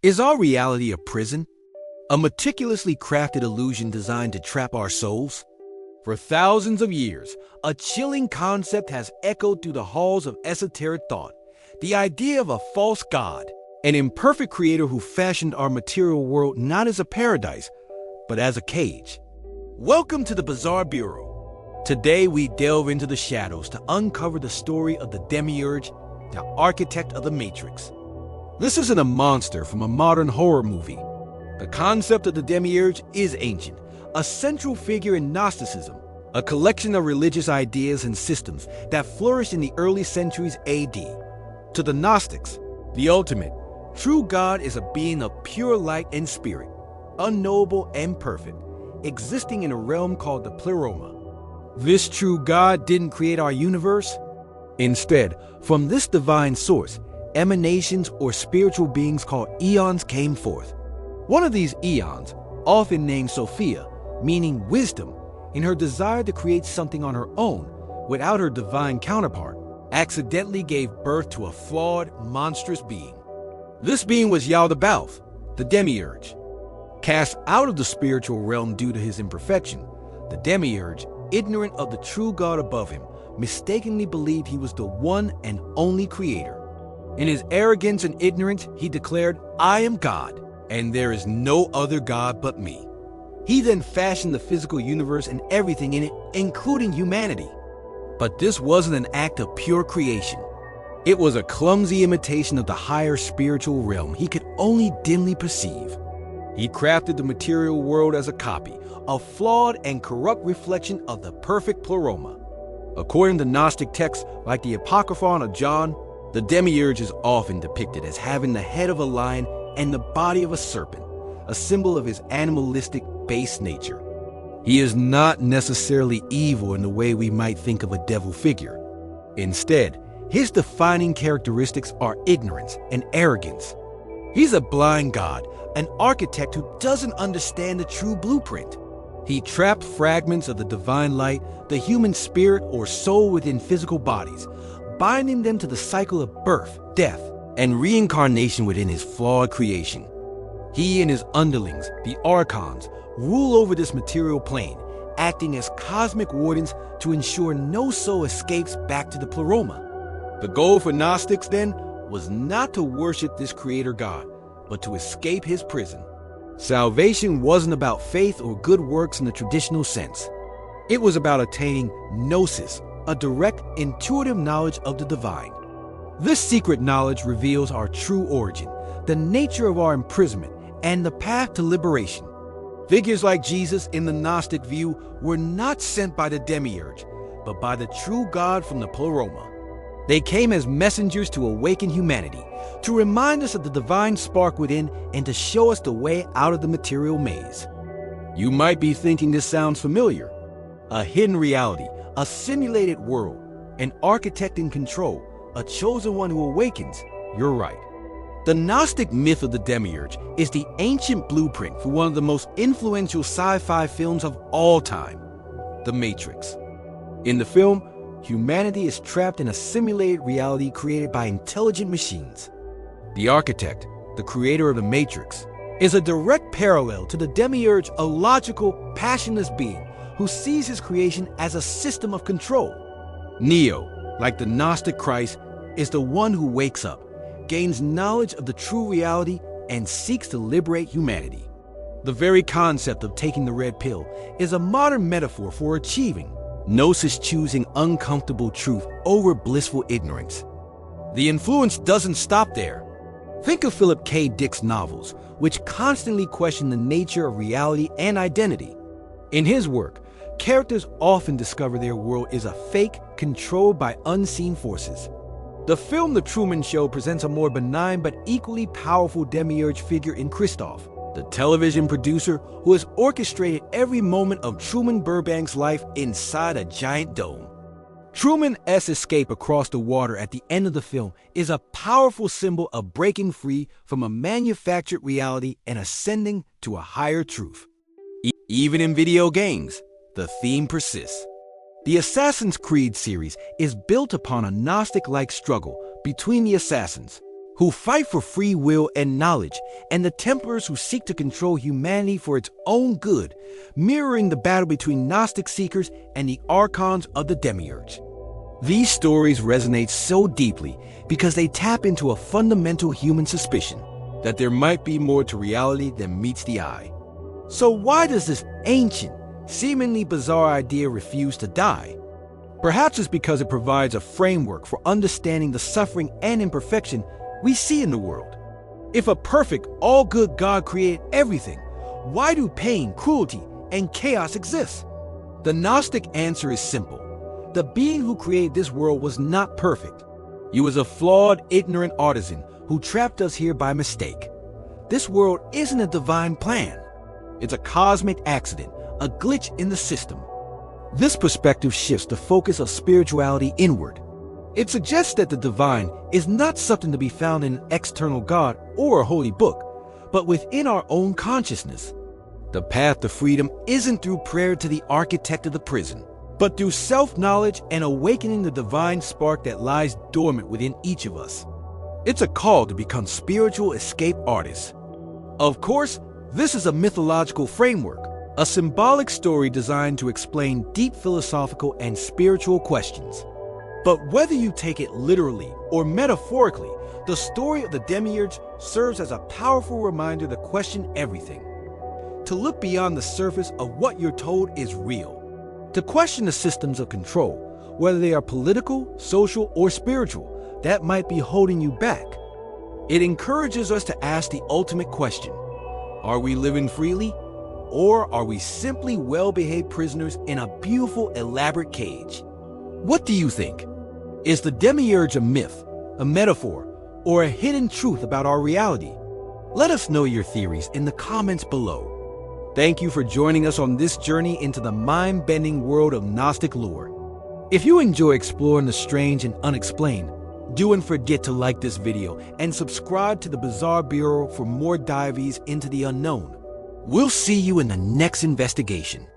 Is our reality a prison? A meticulously crafted illusion designed to trap our souls? For thousands of years, a chilling concept has echoed through the halls of esoteric thought. The idea of a false god, an imperfect creator who fashioned our material world not as a paradise, but as a cage. Welcome to the Bizarre Bureau. Today we delve into the shadows to uncover the story of the Demiurge, the architect of the Matrix. This isn't a monster from a modern horror movie. The concept of the Demiurge is ancient, a central figure in Gnosticism, a collection of religious ideas and systems that flourished in the early centuries AD. To the Gnostics, the ultimate, true God is a being of pure light and spirit, unknowable and perfect, existing in a realm called the Pleroma. This true God didn't create our universe. Instead, from this divine source, emanations or spiritual beings called eons came forth. One of these eons, often named Sophia, meaning wisdom, in her desire to create something on her own without her divine counterpart, accidentally gave birth to a flawed, monstrous being. This being was Yaldabaoth, the Demiurge. Cast out of the spiritual realm due to his imperfection, the Demiurge, ignorant of the true God above him, mistakenly believed he was the one and only creator. In his arrogance and ignorance, he declared, "I am God, and there is no other God but me." He then fashioned the physical universe and everything in it, including humanity. But this wasn't an act of pure creation. It was a clumsy imitation of the higher spiritual realm he could only dimly perceive. He crafted the material world as a copy, a flawed and corrupt reflection of the perfect Pleroma. According to Gnostic texts like the Apocryphon of John, the Demiurge is often depicted as having the head of a lion and the body of a serpent, a symbol of his animalistic base nature. He is not necessarily evil in the way we might think of a devil figure. Instead, his defining characteristics are ignorance and arrogance. He's a blind god, an architect who doesn't understand the true blueprint. He trapped fragments of the divine light, the human spirit or soul within physical bodies, binding them to the cycle of birth, death, and reincarnation within his flawed creation. He and his underlings, the Archons, rule over this material plane, acting as cosmic wardens to ensure no soul escapes back to the Pleroma. The goal for Gnostics, then, was not to worship this creator god, but to escape his prison. Salvation wasn't about faith or good works in the traditional sense. It was about attaining gnosis, a direct, intuitive knowledge of the divine. This secret knowledge reveals our true origin, the nature of our imprisonment, and the path to liberation. Figures like Jesus in the Gnostic view were not sent by the Demiurge, but by the true God from the Pleroma. They came as messengers to awaken humanity, to remind us of the divine spark within and to show us the way out of the material maze. You might be thinking this sounds familiar. A hidden reality, a simulated world, an architect in control, a chosen one who awakens. You're right. The Gnostic myth of the Demiurge is the ancient blueprint for one of the most influential sci-fi films of all time, The Matrix. In the film, humanity is trapped in a simulated reality created by intelligent machines. The architect, the creator of the Matrix, is a direct parallel to the Demiurge, a logical, passionless being who sees his creation as a system of control. Neo, like the Gnostic Christ, is the one who wakes up, gains knowledge of the true reality, and seeks to liberate humanity. The very concept of taking the red pill is a modern metaphor for achieving gnosis, choosing uncomfortable truth over blissful ignorance. The influence doesn't stop there. Think of Philip K. Dick's novels, which constantly question the nature of reality and identity. In his work, characters often discover their world is a fake controlled by unseen forces. The film The Truman Show presents a more benign but equally powerful Demiurge figure in Christoph, the television producer who has orchestrated every moment of Truman Burbank's life inside a giant dome. Truman's escape across the water at the end of the film is a powerful symbol of breaking free from a manufactured reality and ascending to a higher truth. Even in video games, the theme persists. The Assassin's Creed series is built upon a Gnostic-like struggle between the assassins, who fight for free will and knowledge, and the Templars who seek to control humanity for its own good, mirroring the battle between Gnostic seekers and the archons of the Demiurge. These stories resonate so deeply because they tap into a fundamental human suspicion that there might be more to reality than meets the eye. So why does this ancient, seemingly bizarre idea refuse to die? Perhaps it's because it provides a framework for understanding the suffering and imperfection we see in the world. If a perfect, all-good God created everything, why do pain, cruelty, and chaos exist? The Gnostic answer is simple. The being who created this world was not perfect. He was a flawed, ignorant artisan who trapped us here by mistake. This world isn't a divine plan. It's a cosmic accident, a glitch in the system. This perspective shifts the focus of spirituality inward. It suggests that the divine is not something to be found in an external God or a holy book, but within our own consciousness. The path to freedom isn't through prayer to the architect of the prison, but through self-knowledge and awakening the divine spark that lies dormant within each of us. It's a call to become spiritual escape artists. Of course, this is a mythological framework, a symbolic story designed to explain deep philosophical and spiritual questions. But whether you take it literally or metaphorically, the story of the Demiurge serves as a powerful reminder to question everything. To look beyond the surface of what you're told is real. To question the systems of control, whether they are political, social, or spiritual, that might be holding you back. It encourages us to ask the ultimate question: are we living freely? Or are we simply well-behaved prisoners in a beautiful, elaborate cage? What do you think? Is the Demiurge a myth, a metaphor, or a hidden truth about our reality? Let us know your theories in the comments below. Thank you for joining us on this journey into the mind-bending world of Gnostic lore. If you enjoy exploring the strange and unexplained, don't forget to like this video and subscribe to the Bizarre Bureau for more dives into the unknown. We'll see you in the next investigation.